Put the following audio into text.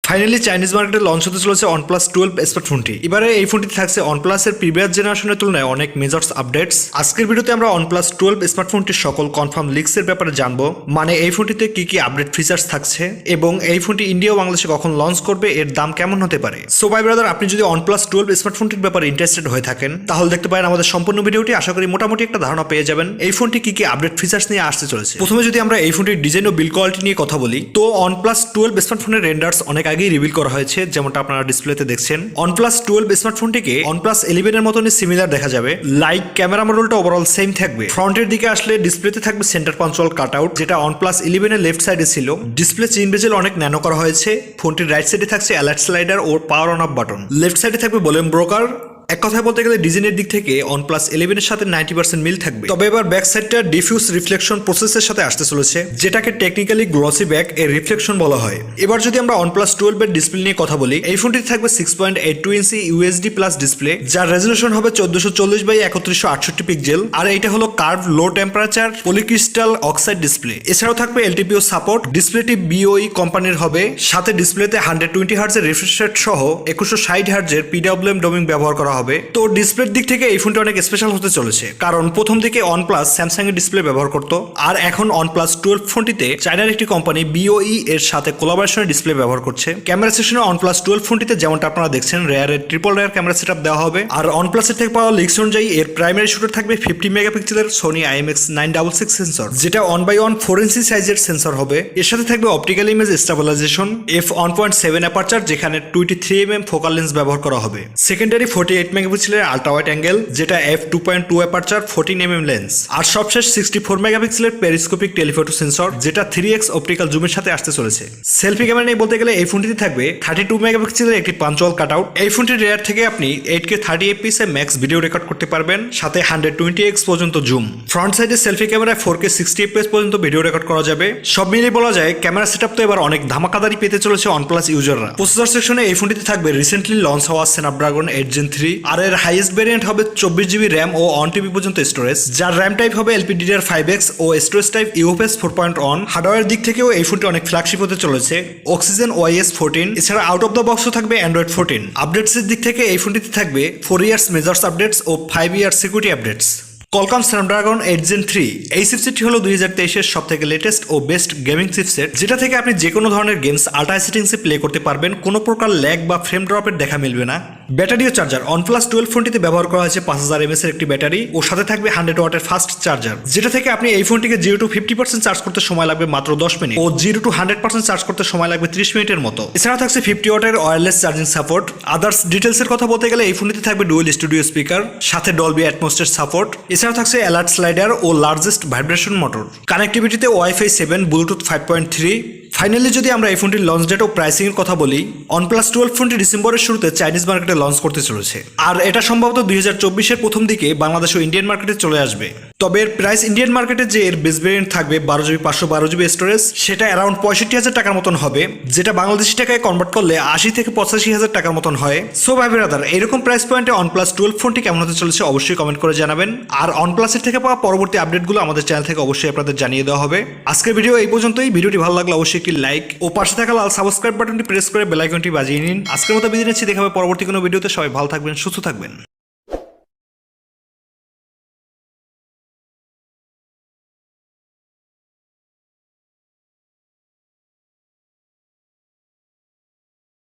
Finally Chinese মার্কেটে launch হতে চলেছে OnePlus 12 স্মার্টফোনটি। এবারে এই ফোনটিতে থাকছে OnePlus এর প্রিভিয়াস জেনারেশনের তুলনায় অনেক মেজর্স আপডেটস। আজকের ভিডিওতে আমরা OnePlus 12 স্মার্টফোনটির সকল কনফার্ম লিকস এর ব্যাপারে জানবো, মানে এই ফোনটিতে কি কি আপডেট ফিচার্স থাকছে এবং এই ফোনটি ইন্ডিয়া ও বাংলাদেশে কখন লঞ্চ করবে, এর দাম কেমন হতে পারে। সো ভাই ব্রাদার, আপনি যদি OnePlus 12 স্মার্টফোনটির ব্যাপারে ইন্টারেস্টেড হয়ে থাকেন তাহলে দেখতে পারেন আমাদের সম্পূর্ণ ভিডিওটি। আশা করি মোটামুটি একটা ধারণা পেয়ে যাবেন এই ফোনটি কি কি আপডেট ফিচার্স নিয়ে আসতে চলেছে। প্রথমে যদি আমরা এই ফোনটির ডিজাইন ও বিল্ড কোয়ালিটি নিয়ে কথা বলি, তো OnePlus 12 স্মার্টফোনের রেন্ডার্স অনেক আগেই রিভিল করা হয়েছে, যেমনটা আপনারা ডিসপ্লেতে দেখছেন। OnePlus 12 স্মার্টফোনটিকে OnePlus 11 এর মতনই সিমিলার দেখা যাবে। লাইক ক্যামেরা মডেলটা ওভারঅল সেম থাকবে। ফ্রন্টের দিকে আসলে ডিসপ্লেতে থাকবে সেন্টার পাঞ্চুয়াল কাটআউট, যেটা OnePlus 11 এর লেফট সাইডে ছিল। ডিসপ্লে চেইন বেজেল অনেক ন্যানো করা হয়েছে। ফোনটির রাইট সাইডে থাকছে অ্যালার্ট স্লাইডার ও power on off button. Left সাইডে থাকবে ভলিউম ব্রোকার। এক কথায় বলতে গেলে ডিজাইনের দিক থেকে OnePlus 11 এর সাথে 90% মিল থাকবে। তবে এবার ব্যাক সাইডটা ডিফিউজ রিফ্লেকশন প্রসেসের সাথে আসতে চলেছে, যেটাকে টেকনিক্যালি গ্লসি ব্যাক এর রিফ্লেকশন বলা হয়। এবার যদি আমরা OnePlus 12 এর ডিসপ্লে নিয়ে কথা বলি, এই ফোনটিতে থাকবে 6.82 ইঞ্চি UHD প্লাস ডিসপ্লে, যার রেজোলিউশন হবে 1440x3168 পিক্সেল। আর এইটা হলো কার্ভ লো টেম্পারেচার পলিক্রিস্টাল অক্সাইড ডিসপ্লে। এছাড়াও থাকবে LTPO সাপোর্ট। ডিসপ্লেটি BOE কোম্পানির হবে, সাথে ডিসপ্লেতে 120 হার্জ এর রিফ্রেশ রেট সহ 2160 হার্জ এর PWM ডোমিং ব্যবহার করা হবে। তো ডিসপ্লের দিক থেকে এই ফোনটা অনেক স্পেশাল হতে চলেছে, কারণ প্রথম দিকে OnePlus স্যামসাং এর ডিসপ্লে ব্যবহার করত, আর এখন OnePlus 12 ফোনটিতে চায়নার একটি কোম্পানি BOE এর সাথে কোলাবোরেশনের ডিসপ্লে ব্যবহার করছে। ক্যামেরা সেকশনে OnePlus 12 ফোনটিতে যেমনটা আপনারা দেখছেন রেয়ারের ট্রিপল রেয়ার ক্যামেরা সেটআপ দেওয়া হবে। আর OnePlus এর থেকে পাওয়া লিক্স অনুযায়ী এর প্রাইমারি শুটার থাকবে 50 মেগাপিক্সেলের Sony IMX966 সেন্সর, যেটা 1x1 4 ইঞ্চি সাইজের সেন্সর হবে। এর সাথে থাকবে optical image stabilisation, f1.7 aperture, যেখানে 23mm ফোকাল লেন্স ব্যবহার করা হবে। সেকেন্ডারি 48 মেগাপিক্সেলের আল্ট্রা ওয়াইড অ্যাঙ্গেল, যেটা f2.2 অ্যাপারচার 14mm লেন্স। আর সবশেষ 64 মেগাপিক্সেলের পেরিস্কোপিক টেলিফোটো সেন্সর, যেটা 3x অপটিক্যাল জুমের সাথে আসতে চলেছে। সেলফি ক্যামেরা নিয়ে বলতে গেলে এই ফোনটিতে থাকবে 32 মেগাপিক্সেলের একটি পাঞ্চুয়াল কাটআউট। এই ফোনটির রেয়ার থেকে আপনি 8K 30fps এ ম্যাক্স ভিডিও রেকর্ড করতে পারবেন, সাথে 120x পর্যন্ত জুম। ফ্রন্ট সাইডে সেলফি ক্যামেরায় 4K 60fps পর্যন্ত ভিডিও রেকর্ড করা যাবে। সব মিলিয়ে বলা যায় ক্যামেরা সেটআপ তো এবার অনেক ধামাকাদারি পেতে চলেছে OnePlus ইউজাররা। প্রসেসর সেকশনে এই ফোনটিতে থাকবে রিসেন্টলি লঞ্চ হওয়া স্ন্যাপড্রাগন 8 Gen 3, আর এর হাইয়েস্ট ভ্যারিয়েন্ট হবে 24GB র্যাম ও 1TB পর্যন্ত স্টোরেজ, যার র্যাম টাইপ হবে LPDDR5X ও স্টোরেজ টাইপ UFS 4.1। হার্ডওয়্যার দিক থেকেও এই ফোনটি অনেক ফ্ল্যাগশিপ হতে চলেছে, অক্সিজেন OIS 14। এছাড়া আউট অফ দ্য বক্সও থাকবে Android 14। আপডেটসের দিক থেকে এই ফোনটিতে থাকবে 4 ইয়ার্স মেজর্স আপডেটস ও 5 years security updates. Qualcomm Snapdragon 8 Gen 3 এই চিপসেটটি হলো 2023 এর সবথেকে লেটেস্ট ও বেস্ট গেমিং চিপসেট, যেটা থেকে আপনি যে কোনো ধরনের গেমস আল্ট্রা সেটিংসে প্লে করতে পারবেন। কোনো প্রকার ল্যাগ বা ফ্রেম ড্রপের দেখা মিলবে না। ব্যাটারি ও চার্জার OnePlus 12 ফোনটিতে ব্যবহার করা হয়েছে 5000 mAh এর একটি ব্যাটারি ও সাথে থাকবে 100 ওয়াটের ফাস্ট চার্জার, যেটা থেকে আপনি এই ফোনটিকে 0 to 50% চার্জ করতে সময় লাগবে মাত্র 10 মিনিট ও 0 to 100% চার্জ করতে সময় লাগবে 30 মিনিটের মতো। এছাড়াও থাকছে 50 ওয়াটের wireless charging support. Others details এর কথা বলতে গেলে এই ফোনটিতে থাকবে ডুয়াল স্টুডিও স্পিকার, সাথে ডলবি অ্যাটমস এর সাপোর্ট। এছাড়াও থাকছে অ্যালার্ট স্লাইডার ও লার্জেস্ট ভাইব্রেশন মোটর। কানেক্টিভিটিতে Wi-Fi 7, ব্লুটুথ 5.3। ফাইনালি যদি আমরা এই ফোনটির লঞ্চ ডেট ও প্রাইসিং এর কথা বলি, OnePlus 12 ফোনটি ডিসেম্বরের শুরুতে চাইনিজ মার্কেটে লঞ্চ করতে চলেছে, আর এটা সম্ভবত 2024 এর প্রথম দিকে বাংলাদেশ ও ইন্ডিয়ান মার্কেটে চলে আসবে। তবে এর প্রাইস ইন্ডিয়ান মার্কেটে যে এর বেস ভেরিয়েন্ট থাকবে 12GB 512GB স্টোরেজ, সেটা অ্যারাউন্ড 65,000 টাকার মতন হবে, যেটা বাংলাদেশি টাকায় কনভার্ট করলে 80 থেকে 85,000 টাকার মতন হয়। সো ভাই ব্রাদার, এরকম প্রাইস পয়েন্টে OnePlus 12 ফোনটি কেমন হতে চলেছে অবশ্যই কমেন্ট করে জানাবেন। আর OnePlus এর থেকে পাওয়া পরবর্তী আপডেটগুলো আমাদের চ্যানেল থেকে অবশ্যই আপনাদের জানিয়ে দেওয়া হবে। আজকের ভিডিও এই পর্যন্তই। ভিডিওটি ভালো লাগলে অবশ্যই একটি লাইক ও পাশে থাকা লাল সাবস্ক্রাইব বাটনটি প্রেস করে বেল আইকনটি বাজিয়ে নিন। আজকের মতো বিদায় নিচ্ছি, দেখা হবে পরবর্তী কোনো ভিডিওতে। সবাই ভালো থাকবেন, সুস্থ থাকবেন।